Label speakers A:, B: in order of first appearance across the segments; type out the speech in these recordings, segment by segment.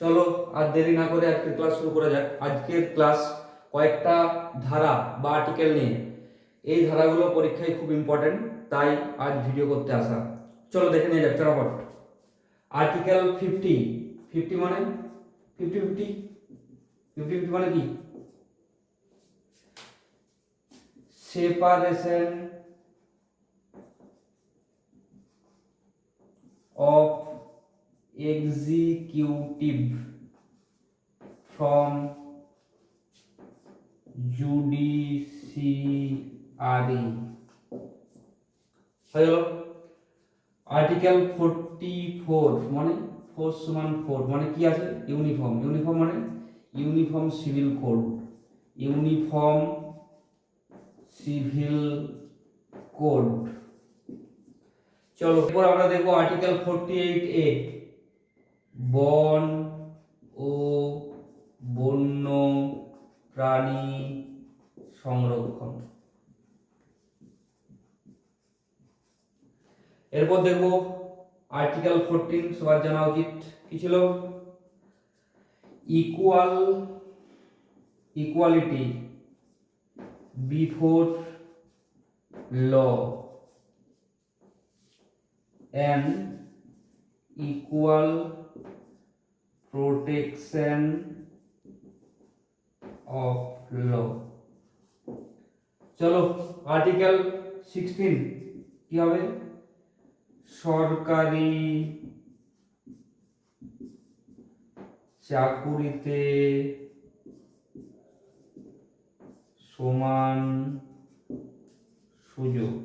A: চলো আর দেরি না করে আজকের ক্লাস শুরু করা যাক। আজকের ক্লাস কয়েকটা ধারা বা আর্টিকেল নিয়ে। এই ধারাগুলো পরীক্ষায় খুব ইম্পর্টেন্ট, তাই আজ ভিডিও করতে আসা। চলো দেখে নিয়ে যাক চটাপট। আর্টিকেল 50। 50 মানে 50 মানে কি? Separation of executive from judiciary হয়ে গেল। আর্টিকেল 44 মানে ফোর্স সমান 4 মানে কি আছে? ইউনিফর্ম। ইউনিফর্ম মানে uniform civil code. Uniform civil code. চলো এরপর আমরা দেখবো আর্টিকেল 48A বন ও বন্য প্রাণী সংরক্ষণ। এরপর দেখবো আর্টিকেল 14, সবার জানা উচিত কি ছিল? Equality before law and equal protection of law। চলো আর্টিকেল 16 কি হবে? সরকারি চাকুরিতে সমান সুযোগ।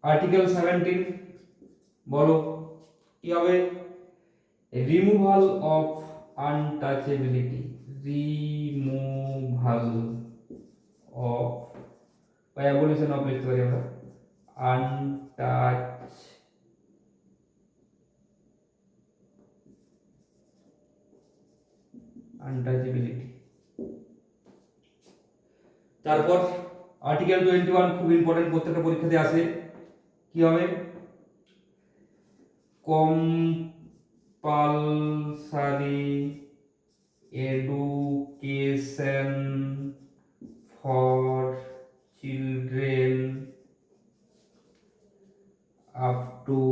A: আর্টিকেল 17 বলো কি হবে? Removal of untouchability. Removal of বা অ্যাবলিশন অফ লিখতে পারি আমরা। আনটাচেবিলিটি। তারপর আর্টিকেল 21 খুব ইম্পর্টেন্ট, প্রত্যেকটা পরীক্ষাতে আসে। কি হবে? Compulsory education for children up to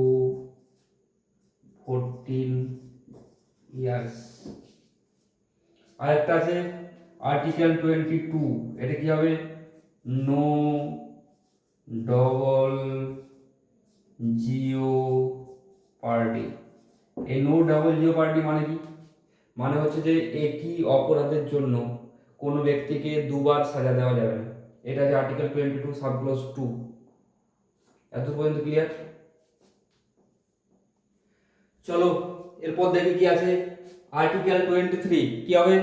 A: 14 years. আরেকটা আছে আর্টিকেল 22, এটা কি হবে? No double jeopardy. এই নো ডাবল জিও পার্টি মানে কি? মানে হচ্ছে যে একই অপরাধের জন্য কোনো ব্যক্তিকে দুবার সাজা দেওয়া যাবে না। এটা আছে আর্টিকেল 22 সাবক্লজ 2। এত পর্যন্ত ক্লিয়ার? চলো এরপর দেখি কি আছে। আর্টিকেল 23 কি হবে?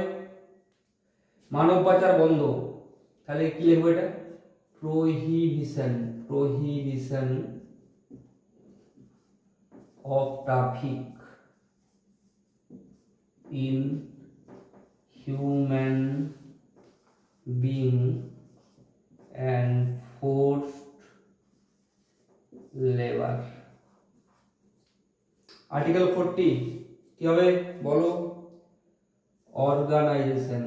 A: মানব পাচার বন্ধ। তাহলে কি লিখবো এটা? Prohibition of traffic in human being and forced labor। Article 40 কি হবে বলো? অর্গানাইজেশন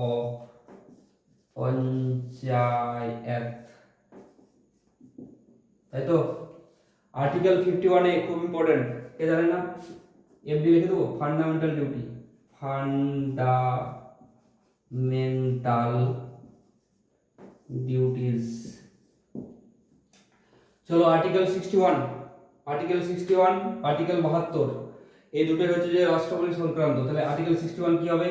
A: অফ পঞ্চায়েত, তাই তো? আর্টিকেল 51 খুব ইম্পর্টেন্ট, কে জানে না? এফডি লিখে দেবো, ফান্ডামেন্টাল ডিউটি। Fundamental duties. চলো আর্টিকেল 61। আর্টিকেল 72, এই দুটোই হচ্ছে যে রাষ্ট্রপতি সংক্রান্ত। তাহলে আর্টিকেল 61 কি হবে?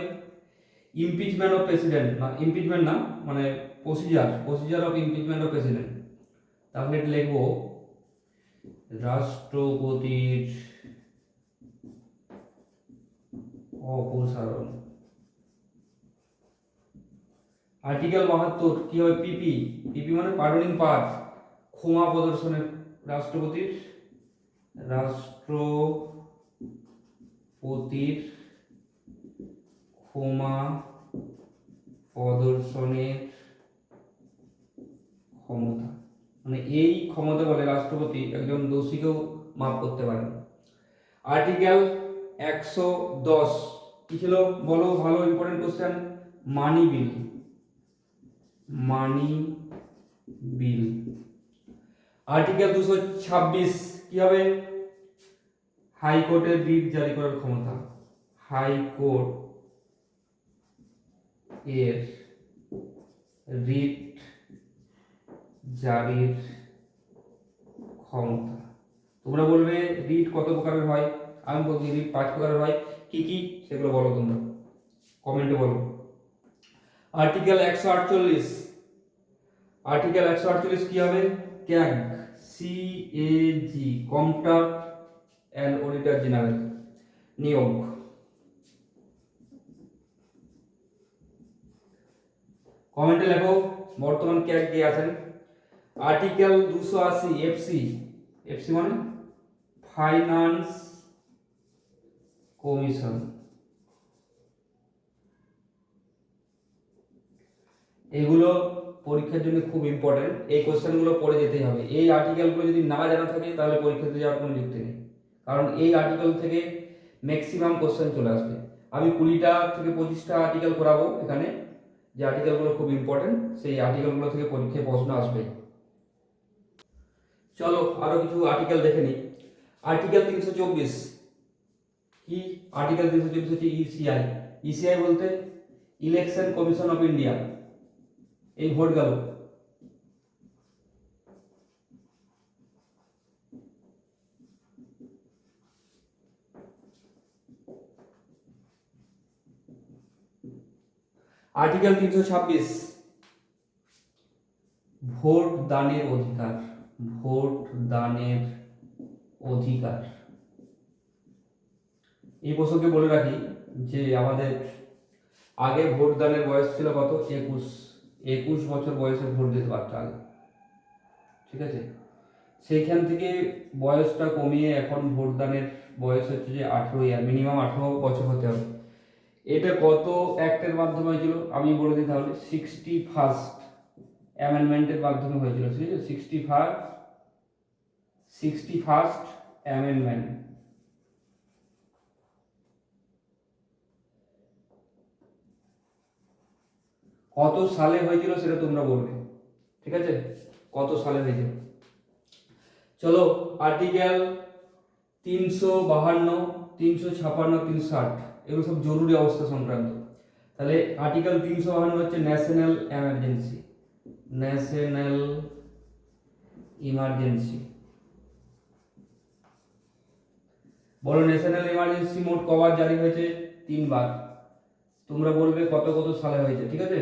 A: ইমপিচমেন্ট অফ প্রেসিডেন্ট, না ইমপিচমেন্ট না, মানে procedure of impeachment of president. তাহলে এটা লিখবো রাষ্ট্রপতির অপসারণ। আর্টিকেল 72 কি হবে? পিপি মানে পার্ডনিং পাওয়ার, ক্ষমা প্রদর্শনের। রাষ্ট্রপতির ক্ষমা প্রদর্শনের ক্ষমতা, মানে এই ক্ষমতা বলে রাষ্ট্রপতি একজন দোষীকেও মাফ করতে পারেন। আর্টিকেল 110 কি ছিল বলো, ভালো ইম্পর্টেন্ট কোশ্চেন। মানি বিল, মানি বিল। আর্টিকেল 226 কি হবে? হাইকোর্টের রিট জারি করার ক্ষমতা, হাইকোর্ট এর রিট জারির ক্ষমতা। তোমরা বলবে রিট কত প্রকারের হয়, আমি বলছি রিট 5 প্রকারের হয়। কি কি সেগুলো বলো, তোমরা কমেন্টে বলো। আর্টিকেল 148, আর্টিকেল 148 কি হবে? CAG, CAG, comptroller and auditor general, নিয়োগ। কমেন্টে লেখো বর্তমান ক্যাগ কে আছেন। আর্টিকেল 280 এফসি, এফসি মানে ফাইন্যান্স কমিশন। এগুলো পরীক্ষার জন্য খুব ইম্পর্টেন্ট, এই কোশ্চেনগুলো পড়ে যেতেই হবে। এই আর্টিকেলগুলো যদি না জানা থাকে তাহলে পরীক্ষাতে যাওয়ার কোনো যুক্তি নেই, কারণ এই আর্টিকেল থেকে ম্যাক্সিমাম কোশ্চেন চলে আসবে। আমি 20টা থেকে 25টা আর্টিকেল করাবো এখানে, যে আর্টিকেলগুলো খুব ইম্পর্টেন্ট, সেই আর্টিকেলগুলো থেকে পরীক্ষায় প্রশ্ন আসবে। চলো আরো কিছু আর্টিকেল দেখে নিই। আর্টিকেল 324 কি? আর্টিকেল 324 হচ্ছে ইসিআই। ইসিআই বলতে ইলেকশন কমিশন অফ ইন্ডিয়া। এই ভোট গেল, আর্টিকেল 326 ভোট দানের অধিকার, ভোট দানের অধিকার। এই প্রসঙ্গে বলে রাখি যে আমাদের আগে ভোট দানের বয়স ছিল কত? 21 বছর বয়সে ভোট দিতে পারত আগে, ঠিক আছে? সেইখান থেকে বয়সটা কমিয়ে এখন ভোট দানের বয়স হচ্ছে যে 18 ইয়ার, মিনিমাম 18 বছর হতে হবে। এটা কত অ্যাক্টের মাধ্যমে হয়েছিল আমি বলে দিই তাহলে। 61st অ্যামেন্ডমেন্টের মাধ্যমে হয়েছিল, ঠিক আছে? 61st amendment. কত সালে হয়েছিল সেটা তোমরা বলবে, ঠিক আছে? কত সালে হয়েছিল? চলো আর্টিকেল 352, 356, 360 এগুলো সব জরুরি অবস্থা সংক্রান্ত। তাহলে আর্টিকেল 352 হচ্ছে ন্যাশনাল এমার্জেন্সি, ন্যাশনাল ইমার্জেন্সি। বলো ন্যাশনাল ইমার্জেন্সি মোট কবার জারি হয়েছে? 3 বার। তোমরা বলবে কত কত সালে হয়েছে, ঠিক আছে?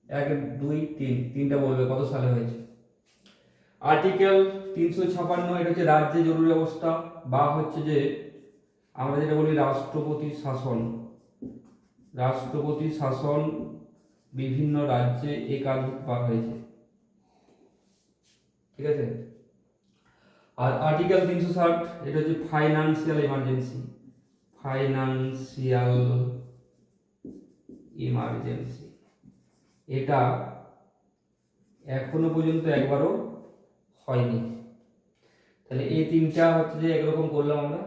A: 1 2 3, তিনটা বলবে কত সালে হয়েছে। আর্টিকেল 356 এটা হচ্ছে রাজ্যে জরুরি অবস্থা, বা হচ্ছে যে আমরা যেটা বলি রাষ্ট্রপতি শাসন। রাষ্ট্রপতি শাসন বিভিন্ন রাজ্যে একাধিকবার হয়েছে, ঠিক আছে? আর আর্টিকেল 360 এটা হচ্ছে ফাইনান্সিয়াল ইমার্জেন্সি, ফাইনান্সিয়াল ইমার্জেন্সি। এটা এখনো পর্যন্ত একবারও হয়নি। তাহলে এই তিনটা হচ্ছে যে একরকম করলাম আমরা।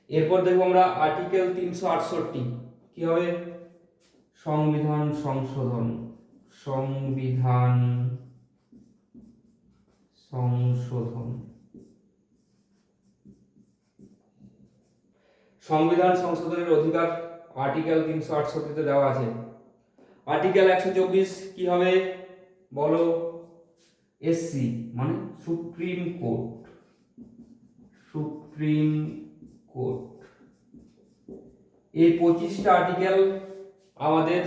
A: এরপর দেখবো আমরা আর্টিকেল 368 কি হবে? সংবিধান সংশোধন, সংবিধান সংশোধন। সংবিধান সংশোধনের অধিকার আর্টিকেল 368 তে দেওয়া আছে। আর্টিকেল 124 কি হবে বলো? এসসি মানে সুপ্রিম কোর্ট, সুপ্রিম কোর্ট। এই 25টা আর্টিকেল আমাদের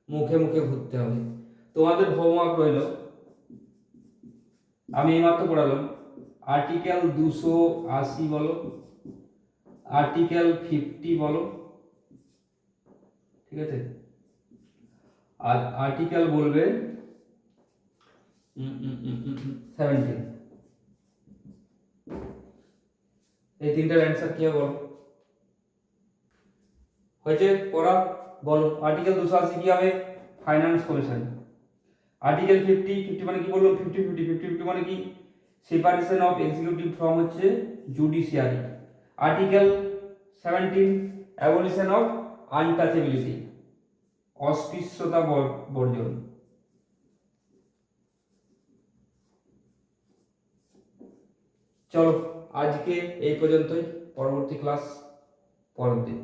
A: মুখে মুখে ঘুরতে হবে। তোমাদের হোমওয়ার্ক রইল, আমি এইমাত্র পড়ালাম। আর্টিকেল 280 বলো, আর্টিকেল 50 বলো, ঠিক আছে? আর আর্টিকেল বলবে 17। এই তিনটার অ্যান্সার কি হবে বলো? হয়েছে পড়া? বলো আর্টিকেল 280 কি হবে? Finance commission. আর্টিকেল 50 মানে কি বললাম, 50 মানে কি, সেপারেশন অফ এক্সিকিউটিভ ফ্রম হচ্ছে judiciary. Article 17 abolition of untouchability, অস্পৃশ্যতা বর্জন। চলো আজকে এই পর্যন্তই, পরবর্তী ক্লাস পরের দিন।